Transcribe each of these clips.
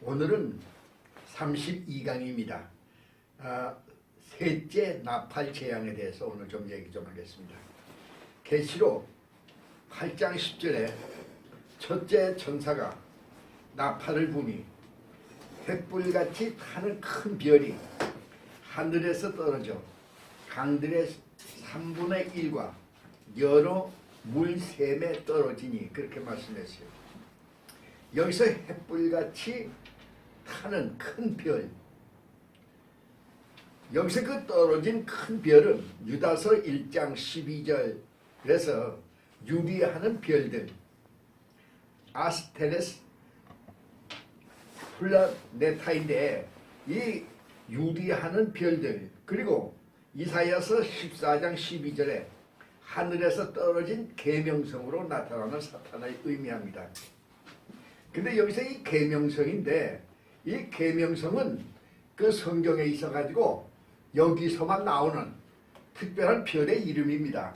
오늘은 32강입니다. 셋째 나팔 재앙에 대해서 오늘 좀 얘기 좀 하겠습니다. 계시록 8장 10절에 첫째 천사가 나팔을 부니 횃불같이 타는 큰 별이 하늘에서 떨어져 강들의 3분의 1과 여러 물샘에 떨어지니 그렇게 말씀했어요. 여기서 횃불같이 타는 큰 별, 여기서 그 떨어진 큰 별은 유다서 1장 12절에서 유리하는 별들 아스테레스 플라네타인데 이 유리하는 별들, 그리고 이사야서 14장 12절에 하늘에서 떨어진 계명성으로 나타나는 사탄을 의미합니다. 근데 여기서 이 계명성인데 이 계명성은 그 성경에 있어 가지고 여기서만 나오는 특별한 별의 이름입니다.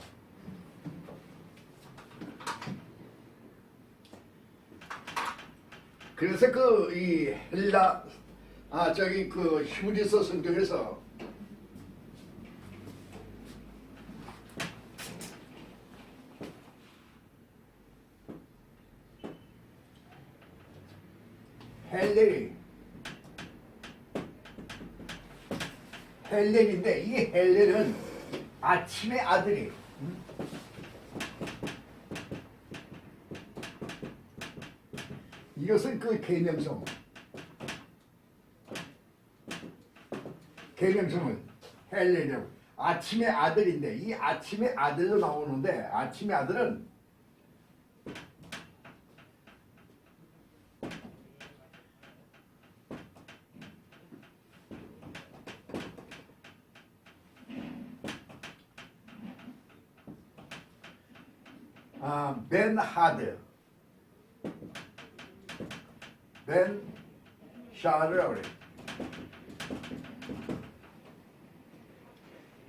그래서 그 이 헬라 그 히브리서 성경에서 헬렐인데 이 헬렐은 아침의 아들이 이것은 그 계명성을 헬렐이라고 아침의 아들인데 이 아침의 아들도 나오는데 아침의 아들은 벤하드, 벤 샤르.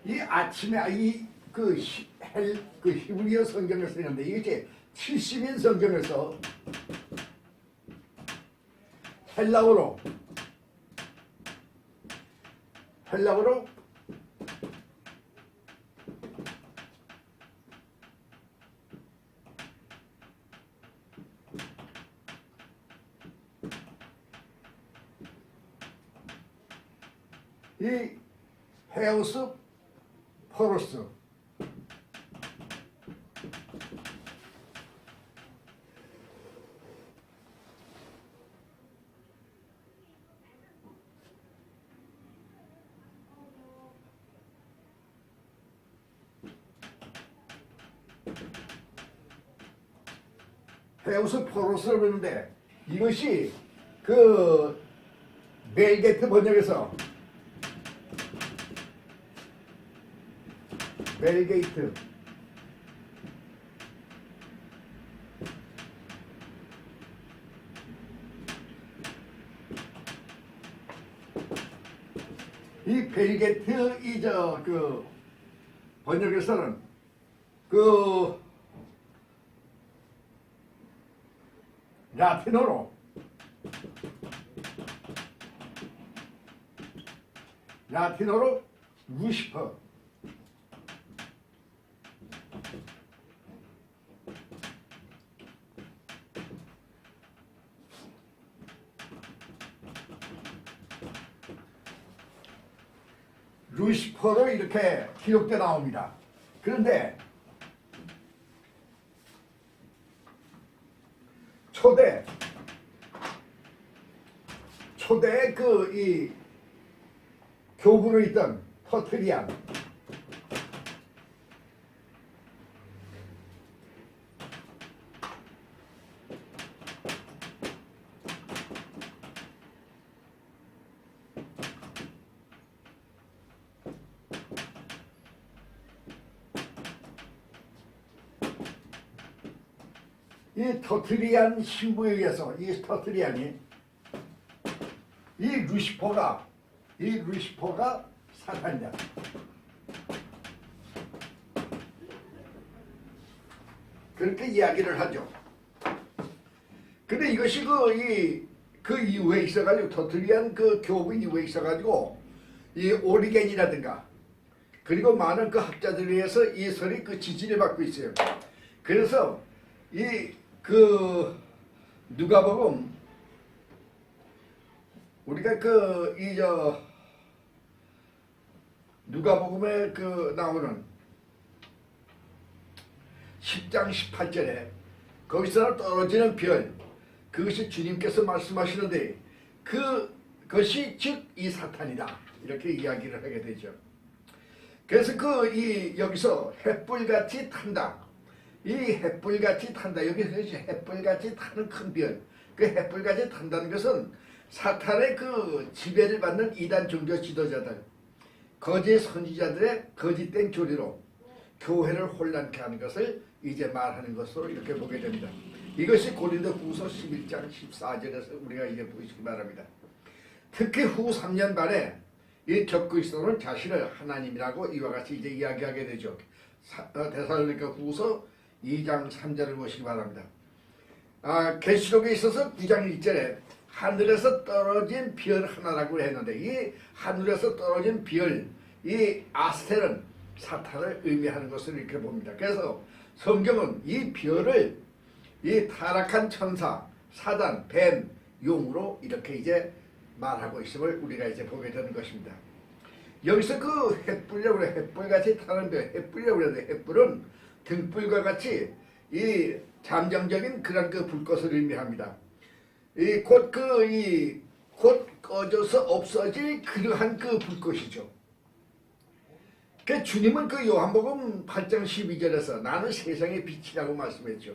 이 아침에 그 히브리어 성경에서 있는데 이게 70인 성경에서 헬라어로 이 헤우스 포로스, 헤우스 포로스를 부르는데 이것이 그 멜게트 번역에서 멜게이트 이 벨게트 그 번역에서는 그 라틴어로 루시퍼, 루시퍼로 이렇게 기록되어 나옵니다. 그런데 초대 그 이 교부로 있던 터트리안, 이 터트리안 신부에 의해서 이 루시퍼가 사탄이다. 그렇게 이야기를 하죠. 근데 이것이 그 이후에 있어가지고 터틀리안 그 교부 이후에 있어가지고 이 오리겐이라든가 그리고 많은 그 학자들에 의해서 이 설이 그 지지를 받고 있어요. 그래서 이 그 누가복음 우리가 그 이 저 누가복음에 그 나오는 10장 18절에 거기서 떨어지는 별 그것이 주님께서 말씀하시는데 그것이 즉 이 사탄이다 이렇게 이야기를 하게 되죠. 그래서 그 이 여기서 햇불같이 탄다. 이 햇불같이 탄다. 여기서 햇불같이 타는 큰 별. 그 햇불같이 탄다는 것은 사탄의 그 지배를 받는 이단 종교 지도자들, 거짓 선지자들의 거짓된 교리로 교회를 혼란케 하는 것을 이제 말하는 것으로 이렇게 보게 됩니다. 이것이 고린도후서 11장 14절에서 우리가 이제 보시기 바랍니다. 특히 후 3년 반에 이 적그리스도는 자신을 하나님이라고 이와 같이 이제 이야기하게 되죠. 데살로니가 후서 2장 3절을 보시기 바랍니다. 계시록에 있어서 9장 1절에 하늘에서 떨어진 별 하나라고 했는데 이 하늘에서 떨어진 별, 이 아스텔은 사탄을 의미하는 것을 이렇게 봅니다. 그래서 성경은 이 별을 이 타락한 천사, 사단, 뱀, 용으로 이렇게 이제 말하고 있음을 우리가 이제 보게 되는 것입니다. 여기서 그 햇불이라고 그래, 햇불같이 타는 별, 햇불이라고 그러는데 햇불은 등불과 같이 이 잠정적인 그런 그 불꽃을 의미합니다. 곧 꺼져서 없어질 그러한 그 불꽃이죠. 그 주님은 그 요한복음 8장 12절에서 나는 세상의 빛이라고 말씀했죠.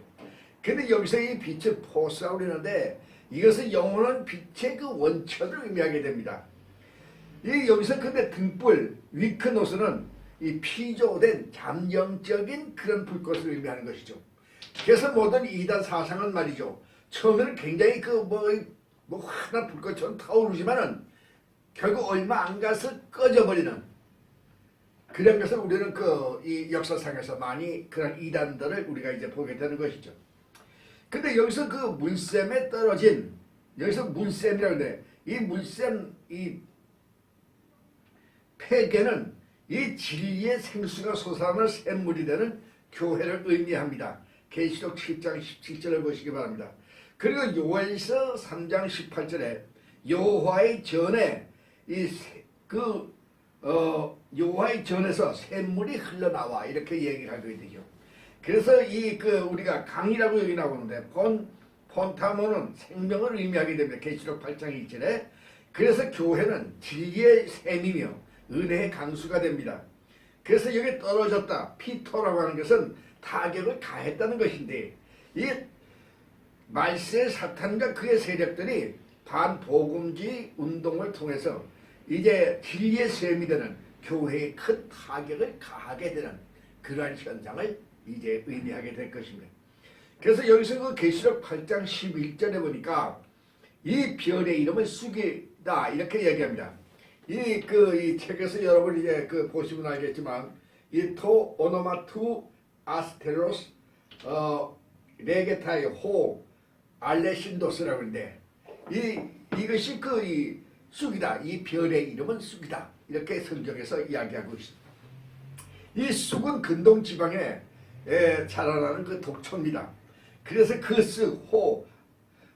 근데 여기서 이 빛을 포스라고 그러는데 이것은 영원한 빛의 그 원천을 의미하게 됩니다. 여기서 근데 등불, 위크노스는 이 피조된 잠정적인 그런 불꽃을 의미하는 것이죠. 그래서 모든 이단 사상은 말이죠. 처음에는 굉장히 그 뭐 하나 불꽃처럼 타오르지만은 결국 얼마 안 가서 꺼져버리는 그런 것을 우리는 그 이 역사상에서 많이 그런 이단들을 우리가 이제 보게 되는 것이죠. 근데 여기서 그 물샘에 떨어진 여기서 물샘이라고 하는데 이 물샘 이 폐계는 이 진리의 생수가 솟아나는 샘물이 되는 교회를 의미합니다. 계시록 7장 17절을 보시기 바랍니다. 그리고 요엘서 3장 18절에 여호와의 전에 여호와의 전에서 샘물이 흘러나와 이렇게 얘기하게 되죠. 그래서 우리가 강이라고 여기 나오는데 폰타모는 생명을 의미하게 됩니다. 계시록 8장 1절에 그래서 교회는 진리의 샘이며 은혜의 강수가 됩니다. 그래서 여기 떨어졌다 피토라고 하는 것은 타격을 가했다는 것인데 이 말세 사탄과 그의 세력들이 반복음주의 운동을 통해서 이제 진리의 샘이 되는 교회에 큰 타격을 가하게 되는 그러한 현상을 이제 의미하게 될 것입니다. 그래서 여기서 그 계시록 8장 11절에 보니까 이 별의 이름은 쑥이다 이렇게 얘기합니다. 이 책에서 여러분 이제 보시면 알겠지만 이 토 오노마투 아스테로스 레게타이 호 알레신도스라고 하는데 이것이 이 쑥이다. 이 별의 이름은 쑥이다. 이렇게 성경에서 이야기하고 있습니다. 이 쑥은 근동 지방에 자라나는 그 독초입니다. 그래서 그 쑥, 호,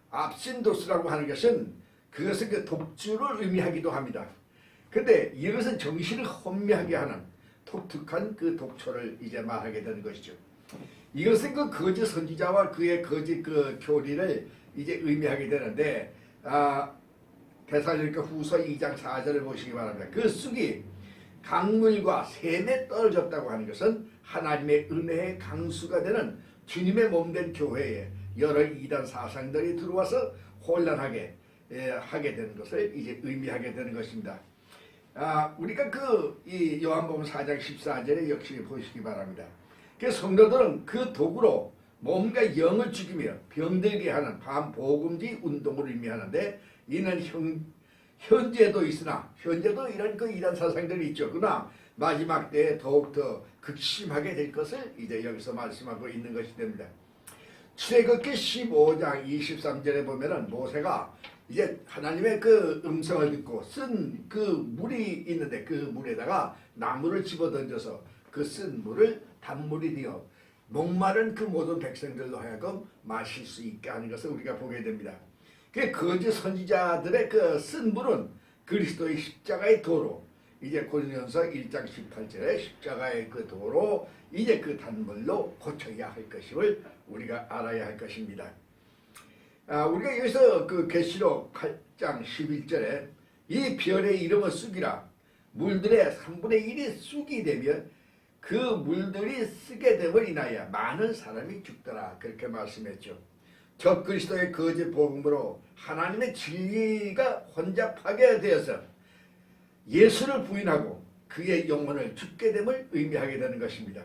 압신도스라고 하는 것은 그것은 그 독주를 의미하기도 합니다. 근데 이것은 정신을 혼미하게 하는 독특한 그 독초를 이제 말하게 되는 것이죠. 이것은 그 거짓 선지자와 그의 거짓 그 교리를 이제 의미하게 되는데 데살로니가 후서 2장 4절을 보시기 바랍니다. 그 쑥이 강물과 샘에 떨어졌다고 하는 것은 하나님의 은혜의 강수가 되는 주님의 몸된 교회에 여러 이단 사상들이 들어와서 혼란하게 하게 되는 것을 이제 의미하게 되는 것입니다. 우리가 이 요한복음 4장 14절에 역시 보시기 바랍니다. 그 성도들은 그 도구로 몸과 영을 죽이며 병들게 하는 반복음주의 운동을 의미하는데 이는 현재도 있으나 현재도 이런 그 이단 사상들이 있죠. 그러나 마지막 때에 더욱더 극심하게 될 것을 이제 여기서 말씀하고 있는 것이 됩니다. 출애굽기 15장 23절에 보면은 모세가 이제 하나님의 그 음성을 듣고 쓴 그 물이 있는데 그 물에다가 나무를 집어 던져서 그 쓴 물을 단물이 되어 목마른 그 모든 백성들로 하여금 마실 수 있게 하는 것을 우리가 보게 됩니다. 그 거짓 선지자들의 그 쓴 물은 그리스도의 십자가의 도로, 이제 고린도전서 1장 18절에 십자가의 그 도로 이제 그 단물로 고쳐야 할 것임을 우리가 알아야 할 것입니다. 우리가 여기서 그 계시록 8장 11절에 이 별의 이름을 쑥이라, 물들의 3분의 1이 쑥이 되면 그 물들이 쓰게 됨을 인하여 많은 사람이 죽더라, 그렇게 말씀했죠. 적 그리스도의 거짓 복음으로 하나님의 진리가 혼잡하게 되어서 예수를 부인하고 그의 영혼을 죽게 됨을 의미하게 되는 것입니다.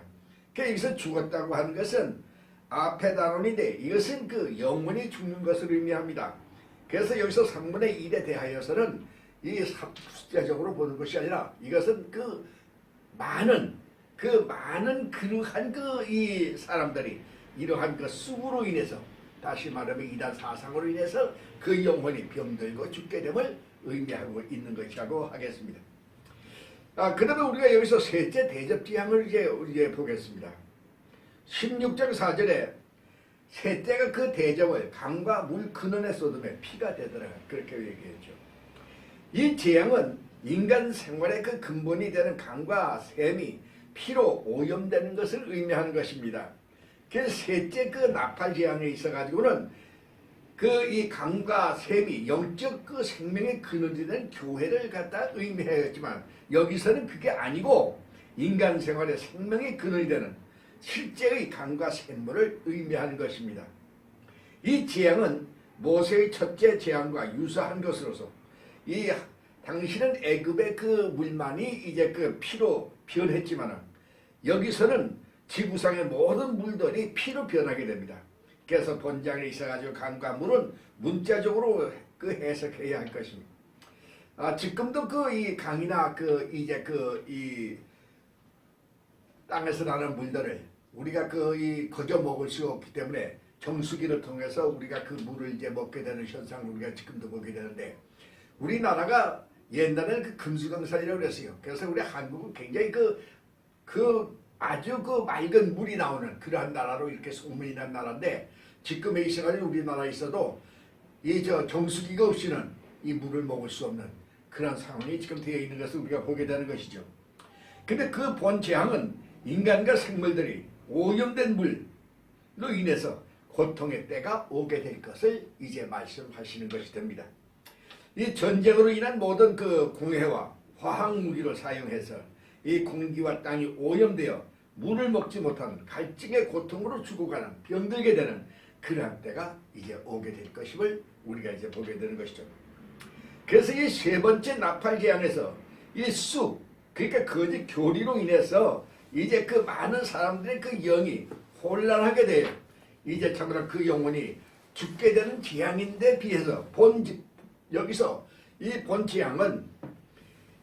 그러니까 여기서 죽었다고 하는 것은 앞에 단원인데 이것은 그 영혼이 죽는 것을 의미합니다. 그래서 여기서 3분의 1에 대하여서는 이 숫자적으로 보는 것이 아니라 이것은 그 많은 그러한 이 사람들이 이러한 그 쑥으로 인해서, 다시 말하면 이단 사상으로 인해서 그 영혼이 병들고 죽게 됨을 의미하고 있는 것이라고 하겠습니다. 그러면 우리가 여기서 셋째 대접 지향을 이제 보겠습니다. 16장 4절에 셋째가 그 대접을 강과 물 근원에 쏟으면 피가 되더라, 그렇게 얘기했죠. 이 재앙은 인간 생활의 그 근본이 되는 강과 샘이 피로 오염되는 것을 의미하는 것입니다. 그래서 셋째 그 나팔 재앙에 있어 가지고는 그 이 강과 샘이 영적 그 생명의 근원이 되는 교회를 갖다 의미하였지만 여기서는 그게 아니고 인간 생활의 생명의 근원이 되는 실제의 강과 샘물을 의미하는 것입니다. 이 재앙은 모세의 첫째 재앙과 유사한 것으로서 이 당시는 애굽의 그 물만이 이제 그 피로 변했지만 여기서는 지구상의 모든 물들이 피로 변하게 됩니다. 그래서 본장에 있어가지고 강과 물은 문자적으로 그 해석해야 할 것입니다. 지금도 그 이 강이나 그 이제 그 이 땅에서 나는 물들을 우리가 그 이 거저 먹을 수 없기 때문에 정수기를 통해서 우리가 그 물을 이제 먹게 되는 현상을 우리가 지금도 보게 되는데, 우리나라가 옛날에는 그 금수강산이라고 그랬어요. 그래서 우리 한국은 굉장히 아주 그 맑은 물이 나오는 그러한 나라로 이렇게 소문이 난 나라인데, 지금에 있어가지고 우리나라에 있어도 이 정수기가 없이는 이 물을 먹을 수 없는 그런 상황이 지금 되어 있는 것을 우리가 보게 되는 것이죠. 근데 그 본 재앙은 인간과 생물들이 오염된 물로 인해서 고통의 때가 오게 될 것을 이제 말씀하시는 것이 됩니다. 이 전쟁으로 인한 모든 그 공해와 화학 무기를 사용해서 이 공기와 땅이 오염되어 물을 먹지 못하는 갈증의 고통으로 죽어가는 병들게 되는 그러한 때가 이제 오게 될 것임을 우리가 이제 보게 되는 것이죠. 그래서 이 세 번째 나팔 재앙에서 이 쑥, 그러니까 거짓 교리로 인해서 이제 그 많은 사람들의 그 영이 혼란하게 돼요. 이제 참으로 그 영혼이 죽게 되는 재앙인데 비해서 여기서 이 본 재앙은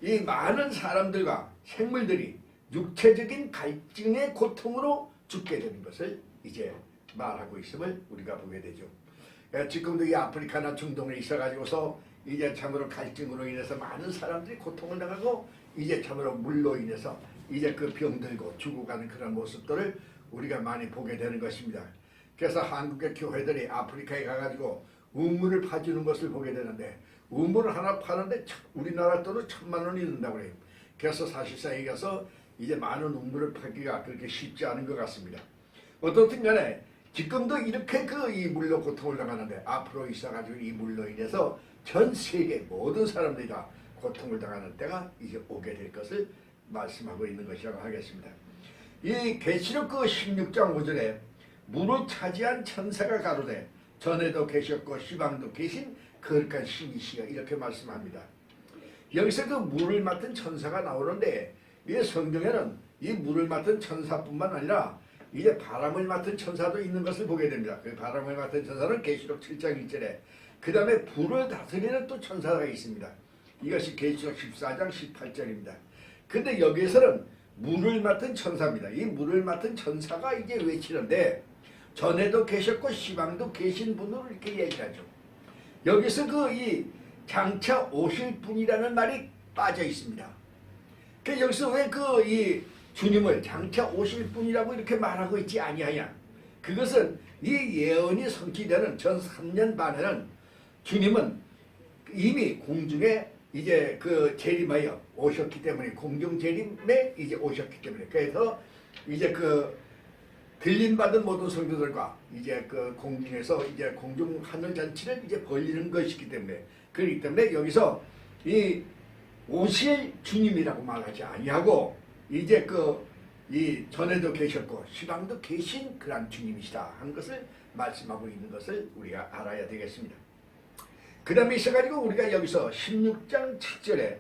이 많은 사람들과 생물들이 육체적인 갈증의 고통으로 죽게 되는 것을 이제 말하고 있음을 우리가 보게 되죠. 지금도 이 아프리카나 중동에 있어가지고서 이제 참으로 갈증으로 인해서 많은 사람들이 고통을 당하고 이제 참으로 물로 인해서 이제 그 병들고 죽어가는 그런 모습들을 우리가 많이 보게 되는 것입니다. 그래서 한국의 교회들이 아프리카에 가가지고 우물을 파주는 것을 보게 되는데, 우물을 하나 파는데 우리나라 돈으로 1,000만 원이 든다고 해요. 그래서 사실상 얘기해서 이제 많은 우물을 파기가 그렇게 쉽지 않은 것 같습니다. 어떻든 간에 지금도 이렇게 이 물로 고통을 당하는데, 앞으로 있어가지고 이 물로 인해서 전 세계 모든 사람들이 다 고통을 당하는 때가 이제 오게 될 것을 말씀하고 있는 것이라고 하겠습니다. 이 계시록 그 16장 5절에 물을 차지한 천사가 가로되 전에도 계셨고 시방도 계신 거룩한 신이시여, 이렇게 말씀합니다. 여기서 그 물을 맡은 천사가 나오는데, 이 성경에는 이 물을 맡은 천사뿐만 아니라 이제 바람을 맡은 천사도 있는 것을 보게 됩니다. 그 바람을 맡은 천사는 계시록 7장 1절에, 그 다음에 불을 다스리는 또 천사가 있습니다. 이것이 계시록 14장 18절입니다. 근데 여기에서는 물을 맡은 천사입니다. 이 물을 맡은 천사가 이제 외치는데, 전에도 계셨고 시방도 계신 분으로 이렇게 얘기하죠. 여기서 그 이 장차 오실 분이라는 말이 빠져 있습니다. 그 여기서 왜 그 이 주님을 장차 오실 분이라고 이렇게 말하고 있지 아니하냐? 그것은 이 예언이 성취되는 전 3년 반에는 주님은 이미 공중에 이제 그 재림하여 오셨기 때문에 공중 재림에 이제 오셨기 때문에 그래서 이제 그 들림 받은 모든 성도들과 이제 그 공중에서 이제 공중 하늘 잔치를 이제 벌리는 것이기 때문에 그렇기 때문에 여기서 이 오실 주님이라고 말하지 아니하고 이제 그 이 전에도 계셨고 시방도 계신 그런 주님이시다 한 것을 말씀하고 있는 것을 우리가 알아야 되겠습니다. 그 다음에 있어가지고 우리가 여기서 16장 7절에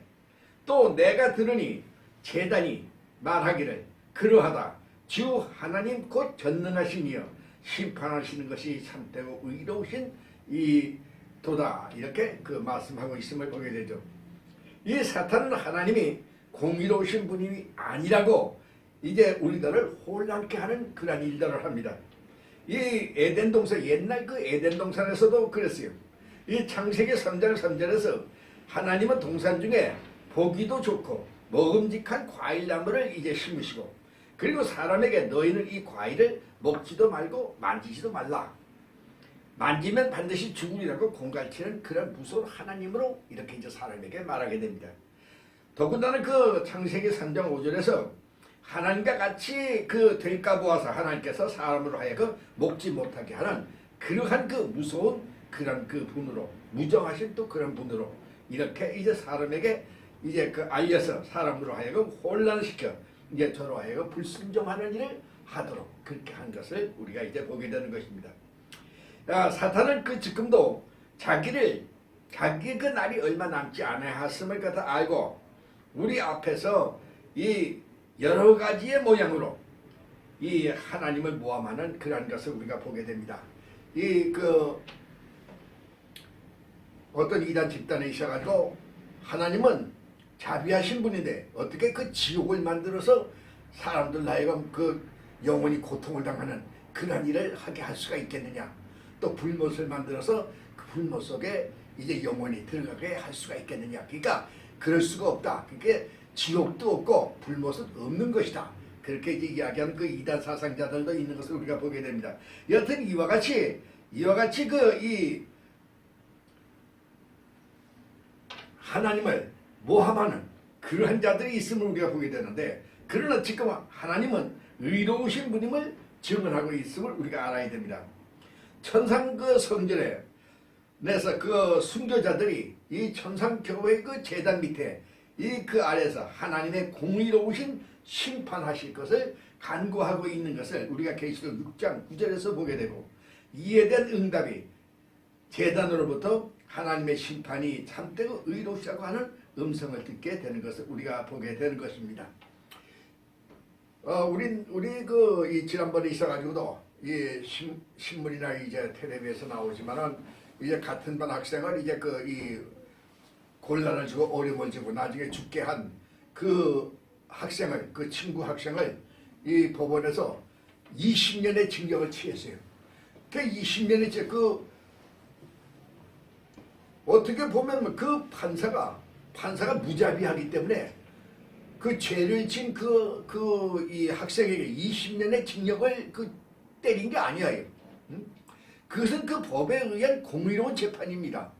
또 내가 들으니 제단이 말하기를 그러하다 주 하나님 곧 전능하신 이여 심판하시는 것이 참되고 의로우신 이 도다 이렇게 그 말씀하고 있음을 보게 되죠. 이 사탄은 하나님이 공의로우신 분이 아니라고 이제 우리들을 혼란케 하는 그런 일들을 합니다. 이 에덴 동산 옛날 그 에덴 동산에서도 그랬어요. 이 창세기 3장 3절에서 하나님은 동산 중에 보기도 좋고 먹음직한 과일나무를 이제 심으시고 그리고 사람에게 너희는 이 과일을 먹지도 말고 만지지도 말라. 만지면 반드시 죽으리라고 공갈치는 그런 무서운 하나님으로 이렇게 이제 사람에게 말하게 됩니다. 더군다나 그 창세기 3장 5절에서 하나님과 같이 그 될까 보아서 하나님께서 사람으로 하여금 먹지 못하게 하는 그러한 그 무서운 그런 그 분으로 무정하신 또 그런 분으로 이렇게 이제 사람에게 이제 그 알려서 사람으로 하여금 혼란시켜 이제 저로 하여금 불순종하는 일을 하도록 그렇게 한 것을 우리가 이제 보게 되는 것입니다. 사탄은 그 지금도 자기 그 날이 얼마 남지 않아 했음을 갖다 알고 우리 앞에서 이 여러 가지의 모양으로 이 하나님을 모함하는 그런 것을 우리가 보게 됩니다. 이 그 어떤 이단 집단에 있어가지고 하나님은 자비하신 분인데 어떻게 그 지옥을 만들어서 사람들 하여금 그 영원히 고통을 당하는 그런 일을 하게 할 수가 있겠느냐? 또 불못을 만들어서 그 불못 속에 이제 영원히 들어가게 할 수가 있겠느냐? 그러니까 그럴 수가 없다. 그러니까 지옥도 없고 불못은 없는 것이다. 그렇게 이제 이야기하는 그 이단 사상자들도 있는 것을 우리가 보게 됩니다. 여튼 이와 같이 그 이 하나님을 모함하는 그러한 자들이 있음을 우리가 보게 되는데 그러나 지금 하나님은 의로우신 분임을 증언하고 있음을 우리가 알아야 됩니다. 천상 그 성전에 내서 그 순교자들이 이 천상 교회 그 제단 밑에 이 그 아래에서 하나님의 공의로우신 심판하실 것을 간구하고 있는 것을 우리가 계시록 6장 9절에서 보게 되고 이에 대한 응답이 제단으로부터 하나님의 심판이 참되고 의로우시다고 하는 음성을 듣게 되는 것을 우리가 보게 되는 것입니다. 우리 그 이 지난번에 있어가지고도 이 신문이나 이제 텔레비에서 나오지만은 이제 같은 반 학생을 이제 그 이 곤란을 주고 어려움을 주고 나중에 죽게 한 그 학생을 그 친구 학생을 이 법원에서 20년의 징역을 취했어요. 그 20년의 그 어떻게 보면 그 판사가 무자비하기 때문에 그 죄를 진 이 학생에게 20년의 징역을 그 때린 게 아니에요. 그것은 그 법에 의한 공의로운 재판입니다.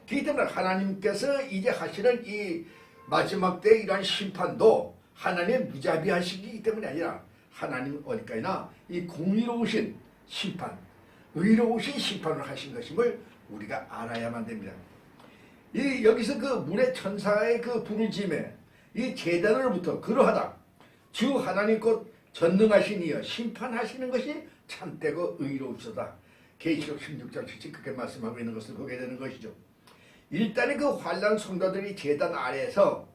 그렇기 때문에 하나님께서 이제 하시는 이 마지막 때 이러한 심판도 하나님의 무자비하시기 때문에 아니라 하나님 어디까지나 이 공의로우신 심판, 의로우신 심판을 하신 것임을 우리가 알아야만 됩니다. 이 여기서 그 물의 천사의 그 부르짖음에 이 제단으로부터 그러하다 주 하나님 곧 전능하신 이여 심판하시는 것이 참되고 의로우시다. 계시록 16장 7절 그렇게 말씀하고 있는 것을 보게 되는 것이죠. 일단은 그 환난 성도들이 제단 아래에서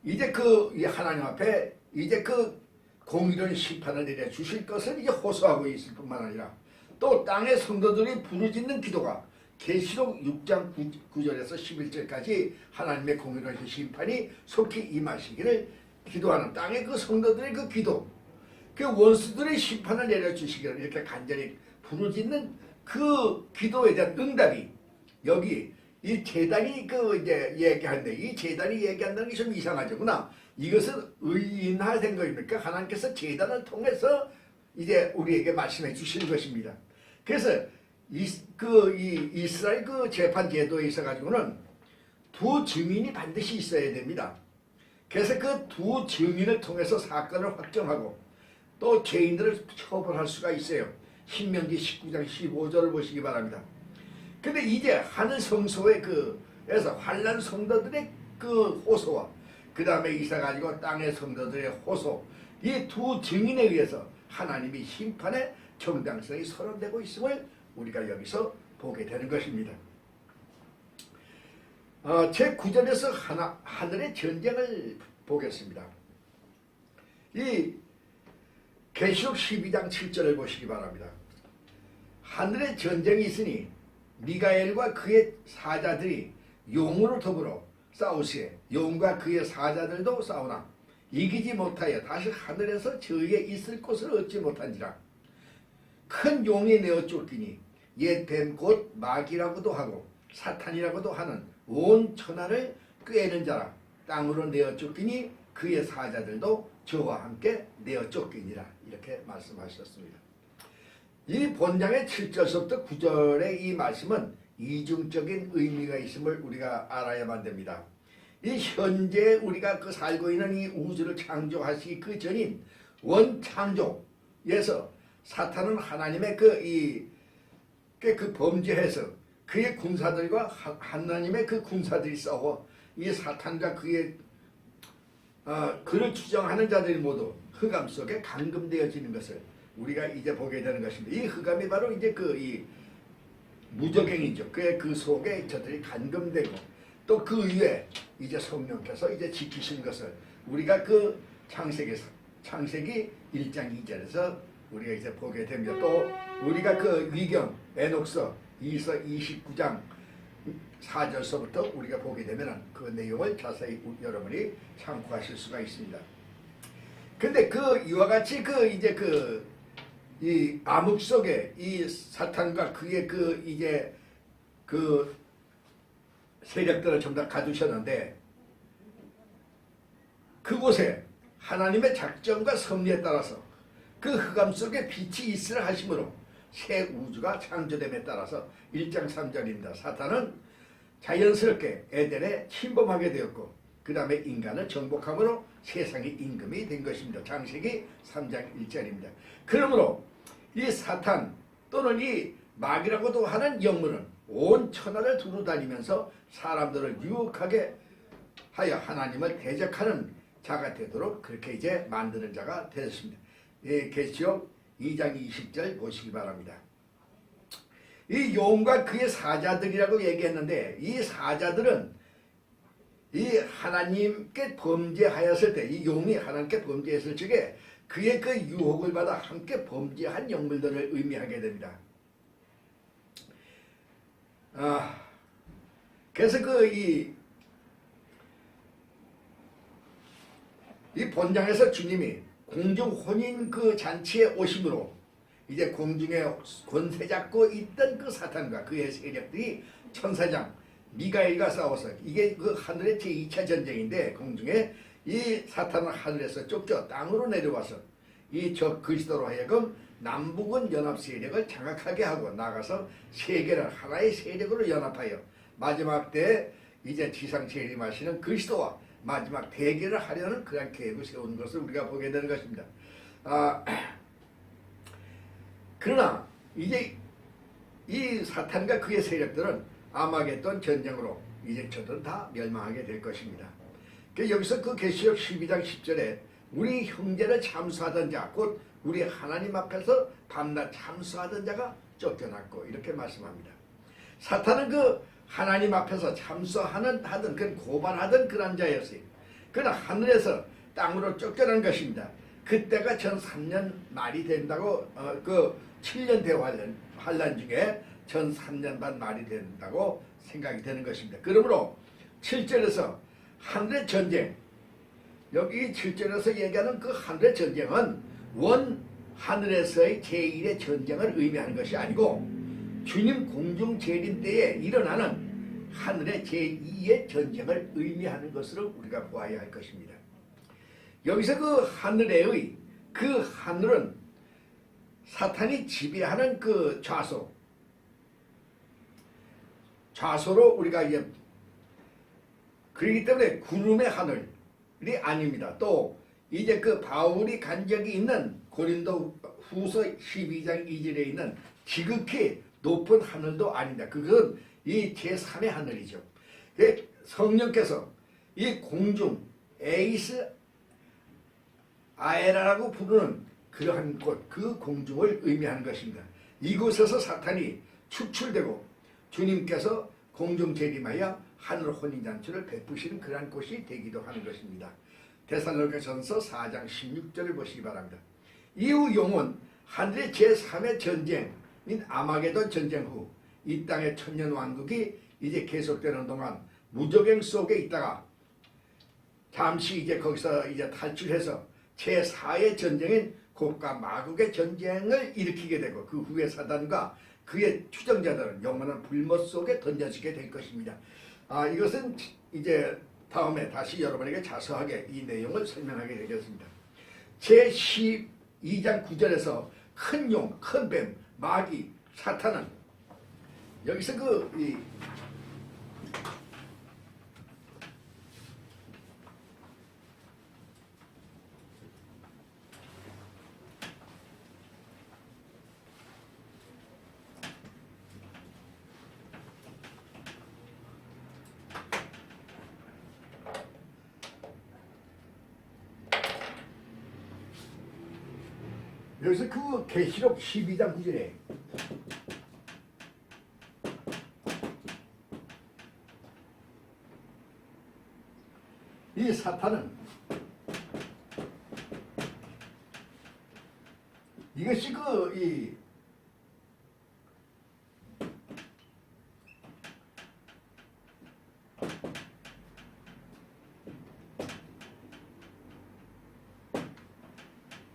이제 그 하나님 앞에 이제 그 공의로운 심판을 내려 주실 것을 이제 호소하고 있을 뿐만 아니라 또 땅의 성도들이 부르짖는 기도가 계시록 6장 9절에서 11절까지 하나님의 공의로운 심판이 속히 임하시기를 기도하는 땅의 그 성도들의 그 기도, 그 원수들의 심판을 내려주시기를 이렇게 간절히 부르짖는 그 기도에 대한 응답이 여기 이 재단이 그 이제 얘기하는데 이 재단이 얘기한다는 게 좀 이상하죠. 그러나 이것은 의인화된 것입니까? 하나님께서 재단을 통해서 이제 우리에게 말씀해 주시는 것입니다. 그래서 이 이스라엘 그 재판 제도에 있어 가지고는 두 증인이 반드시 있어야 됩니다. 그래서 그 두 증인을 통해서 사건을 확정하고 또 죄인들을 처벌할 수가 있어요. 신명기 19장 15절을 보시기 바랍니다. 근데 이제 하늘 성소의 그에서 환난 성도들의 그 호소와 그 다음에 이사 가지고 땅의 성도들의 호소, 이 두 증인에 의해서 하나님이 심판의 정당성이 선언되고 있음을 우리가 여기서 보게 되는 것입니다. 제9절에서 하늘의 전쟁을 보겠습니다. 이 계시록 12장 7절을 보시기 바랍니다. 하늘의 전쟁이 있으니 미가엘과 그의 사자들이 용으로 더불어 싸우시에 용과 그의 사자들도 싸우나 이기지 못하여 다시 하늘에서 저희의 있을 곳을 얻지 못한지라. 큰 용이 내어 쫓기니 옛 뱀 곧 마귀라고도 하고 사탄이라고도 하는 온 천하를 꿰는 자라. 땅으로 내어 쫓기니 그의 사자들도 저와 함께 내어 쫓기니라. 이렇게 말씀하셨습니다. 이 본장의 7절부터 9절의 이 말씀은 이중적인 의미가 있음을 우리가 알아야만 됩니다. 이 현재 우리가 살고 있는 이 우주를 창조하시기 그 전인 원창조에서 사탄은 하나님의 그 범죄해서 그의 군사들과 하나님의 그 군사들이 싸워 이 사탄과 그를 추정하는 자들이 모두 흑암 속에 감금되어지는 것을 우리가 이제 보게 되는 것입니다. 이 흑암이 바로 이제 이 무저갱이죠. 그 속에 저들이 감금되고 또 그 위에 이제 성령께서 이제 지키신 것을 우리가 그 창세기 1장 2절에서 우리가 이제 보게 됩니다. 또 우리가 그 위경 에녹서 29장 4절서부터 우리가 보게 되면 그 내용을 자세히 여러분이 참고하실 수가 있습니다. 근데 이와 같이 이 암흑 속에 이 사탄과 그의 이제 세력들을 전부 다 가두셨는데 그곳에 하나님의 작정과 섭리에 따라서 그 흑암 속에 빛이 있으라 하심으로 새 우주가 창조됨에 따라서 1장 3절입니다. 사탄은 자연스럽게 에덴에 침범하게 되었고 그 다음에 인간을 정복함으로 세상의 임금이 된 것입니다. 창세기 3장 1절입니다. 그러므로 이 사탄 또는 이 마귀라고도 하는 영문은 온 천하를 두루다니면서 사람들을 유혹하게 하여 하나님을 대적하는 자가 되도록 그렇게 이제 만드는 자가 되었습니다. 계시록 2장 20절 보시기 바랍니다. 이 용과 그의 사자들이라고 얘기했는데 이 사자들은 이 하나님께 범죄하였을 때 이 용이 하나님께 범죄했을 적에 그의 그 유혹을 받아 함께 범죄한 영물들을 의미하게 됩니다. 그래서 이 본장에서 주님이 공중 혼인 그 잔치에 오심으로 이제 공중에 권세 잡고 있던 그 사탄과 그의 세력들이 천사장 미가엘과 싸워서 이게 그 하늘의 제2차 전쟁인데 공중에 이 사탄은 하늘에서 쫓겨 땅으로 내려와서 이 적 그리스도로 하여금 남북은 연합 세력을 장악하게 하고 나가서 세계를 하나의 세력으로 연합하여 마지막 때 이제 지상 재림하시는 그리스도와 마지막 대결을 하려는 그런 계획을 세우는 것을 우리가 보게 되는 것입니다. 그러나 이제 이 사탄과 그의 세력들은 아마겟돈 전쟁으로 이제 저들은 다 멸망하게 될 것입니다. 여기서 그 계시록 12장 10절에 우리 형제를 참수하던 자, 곧 우리 하나님 앞에서 밤낮 참수하던 자가 쫓겨났고 이렇게 말씀합니다. 사탄은 그 하나님 앞에서 참수하던 고발하던 그런 자였어요. 그러나 하늘에서 땅으로 쫓겨난 것입니다. 그때가 전 3년 말이 된다고 그 7년 대환란 중에 전 3년 반 말이 된다고 생각이 되는 것입니다. 그러므로 7절에서 하늘의 전쟁, 여기 7절에서 얘기하는 그 하늘의 전쟁은 원 하늘에서의 제1의 전쟁을 의미하는 것이 아니고 주님 공중 재림 때에 일어나는 하늘의 제2의 전쟁을 의미하는 것으로 우리가 보아야 할 것입니다. 여기서 그 하늘의 그 하늘은 사탄이 지배하는 그 좌소로 우리가 이제 그렇기 때문에 구름의 하늘이 아닙니다. 또 이제 그 바울이 간 적이 있는 고린도 후서 12장 2절에 있는 지극히 높은 하늘도 아닙니다. 그건 이 제3의 하늘이죠. 성령께서 이 공중 에이스 아에라라고 부르는 그러한 곳, 그 공중을 의미하는 것입니다. 이곳에서 사탄이 축출되고 주님께서 공중 재림하여 하늘 혼인잔치를 베푸시는 그러한 곳이 되기도 하는 것입니다. 데살로니가전서 4장 16절을 보시기 바랍니다. 이후 용은 하늘의 제3의 전쟁인 아마게돈 전쟁 후 이 땅의 천년왕국이 이제 계속되는 동안 무적행 속에 있다가 잠시 이제 거기서 이제 탈출해서 제4의 전쟁인 곡과 마국의 전쟁을 일으키게 되고 그 후에 사단과 그의 추종자들은 영원한 불못 속에 던져지게 될 것입니다. 이것은 이제 다음에 다시 여러분에게 자세하게 이 내용을 설명하게 되겠습니다. 제12장 9절에서 큰 용, 큰 뱀, 마귀, 사탄은 여기서 여기서 그 계시록 12장 9절에 이 사탄은 이것이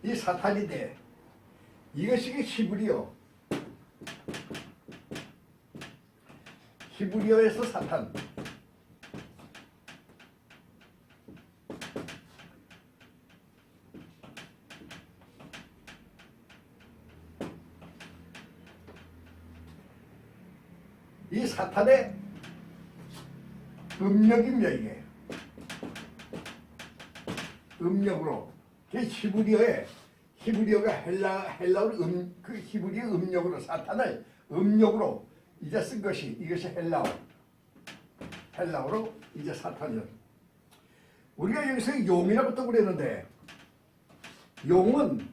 이 사탄인데 이것이 히브리어에서 사탄, 이 사탄의 음력입니다. 음력으로 히브리어가 헬라어로 그 히브리어 음력으로 사탄을 음력으로 이제 쓴 것이 이것이 헬라어로 이제 사탄이요. 우리가 여기서 용이라고 또 그랬는데 용은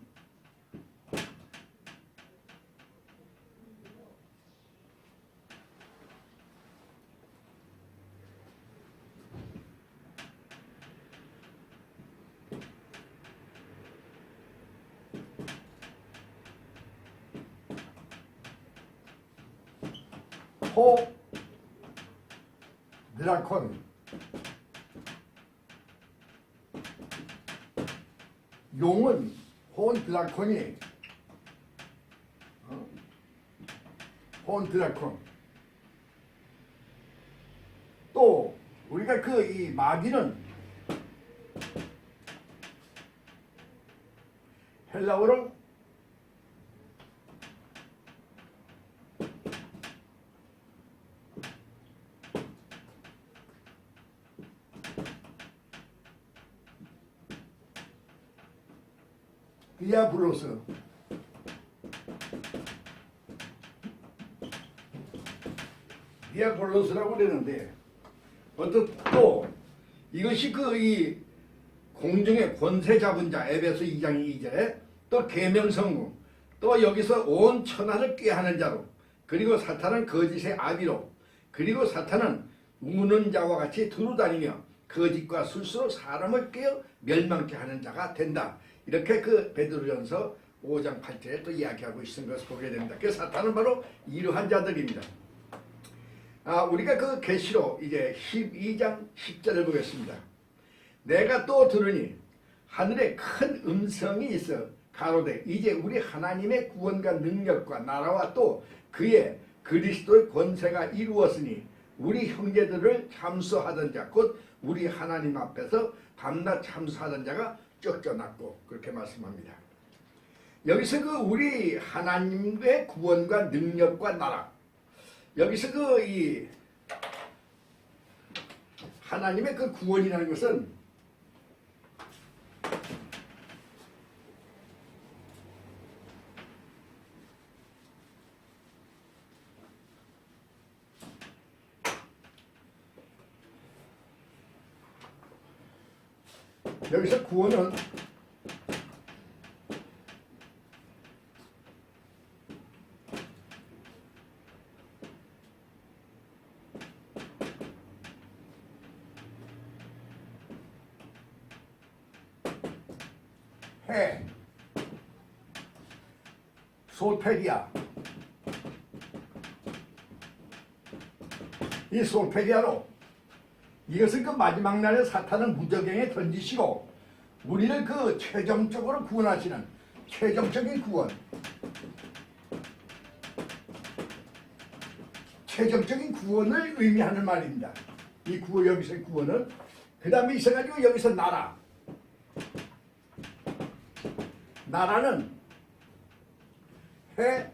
드라콘, 용은 드라콘이 드라콘. 또 우리가 이 마귀는 헬라어로 디아블로스라고 그러는데 또 이것이 이 공중의 권세 잡은 자 에베소 2장 2절에 또 계명성공, 또 여기서 온 천하를 꾀하는 자로, 그리고 사탄은 거짓의 아비로, 그리고 사탄은 우는 자와 같이 두루다니며 거짓과 술수로 사람을 꾀어 멸망케 하는 자가 된다. 이렇게 베드로전서 5장 8절에 또 이야기하고 있는 것을 보게 됩니다. 그 사탄은 바로 이러한 자들입니다. 우리가 계시록 이제 12장 10절을 보겠습니다. 내가 또 들으니 하늘에 큰 음성이 있어 가로되 이제 우리 하나님의 구원과 능력과 나라와 또 그의 그리스도의 권세가 이루었으니 우리 형제들을 참수하던 자 곧 우리 하나님 앞에서 밤낮 참수하던 자가 쫓겨났고 그렇게 말씀합니다. 여기서 그 우리 하나님의 구원과 능력과 나라, 여기서 그 이 하나님의 그 구원이라는 것은 여기서 구원은 해, 솔페리아, 이 솔페리아로 이것은 그 마지막 날에 사탄을 무저갱에 던지시고 우리를 그 최종적으로 구원하시는 최종적인 구원, 최종적인 구원을 의미하는 말입니다. 이 구원, 여기서의 구원은 그 다음에 있어가지고 여기서 나라, 나라는 해,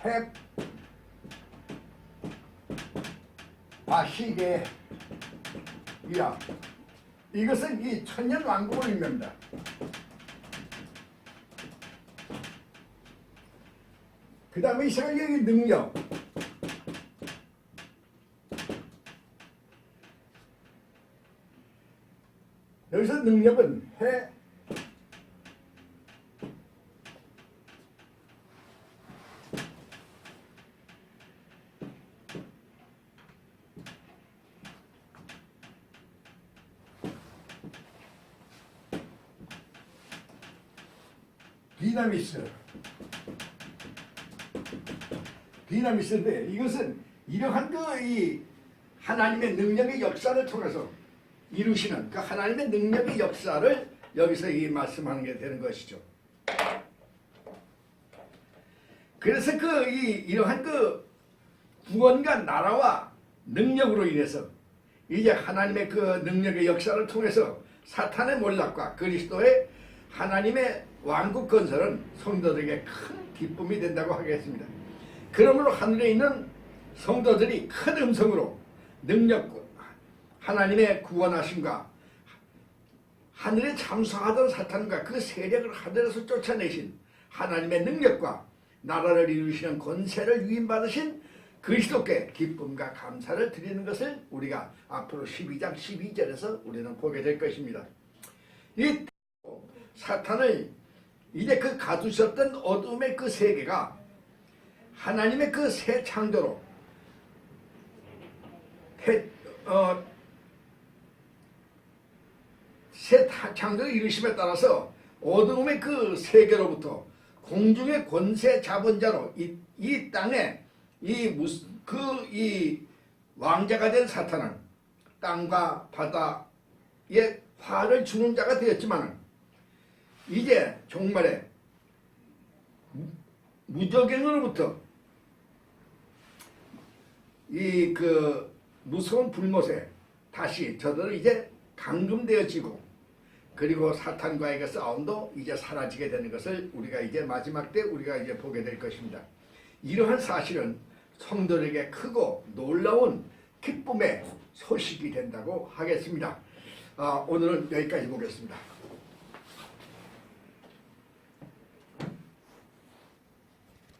해, 시계야. 이것은 이 천년 왕국을 의미합니다. 그 다음에 이 세상의 능력, 여기서 능력은 해, 디나미스인데 이것은 이러한 그 이 하나님의 능력의 역사를 통해서 이루시는 그 하나님의 능력의 역사를 여기서 이 말씀하는 게 되는 것이죠. 그래서 그 이러한 그 구원과 나라와 능력으로 인해서 이제 하나님의 그 능력의 역사를 통해서 사탄의 몰락과 그리스도의 하나님의 왕국 건설은 성도들에게 큰 기쁨이 된다고 하겠습니다. 그러므로 하늘에 있는 성도들이 큰 음성으로 능력, 하나님의 구원하심과 하늘에 참수하던 사탄과 그 세력을 하늘에서 쫓아내신 하나님의 능력과 나라를 이루시는 권세를 위임받으신 그리스도께 기쁨과 감사를 드리는 것을 우리가 앞으로 12장 12절에서 우리는 보게 될 것입니다. 이 사탄을 이제 그 가두셨던 어둠의 그 세계가 하나님의 그 새 창조로 새 창조를 이루심에 따라서 어둠의 그 세계로부터 공중의 권세 자본자로 이 땅에 이 왕자가 된 사탄은 땅과 바다에 화를 주는 자가 되었지만 이제 종말에 무저갱으로부터 이 그 무서운 불못에 다시 저들은 이제 감금되어지고 그리고 사탄과의 그 싸움도 이제 사라지게 되는 것을 우리가 이제 마지막 때 우리가 이제 보게 될 것입니다. 이러한 사실은 성도들에게 크고 놀라운 기쁨의 소식이 된다고 하겠습니다. 오늘은 여기까지 보겠습니다.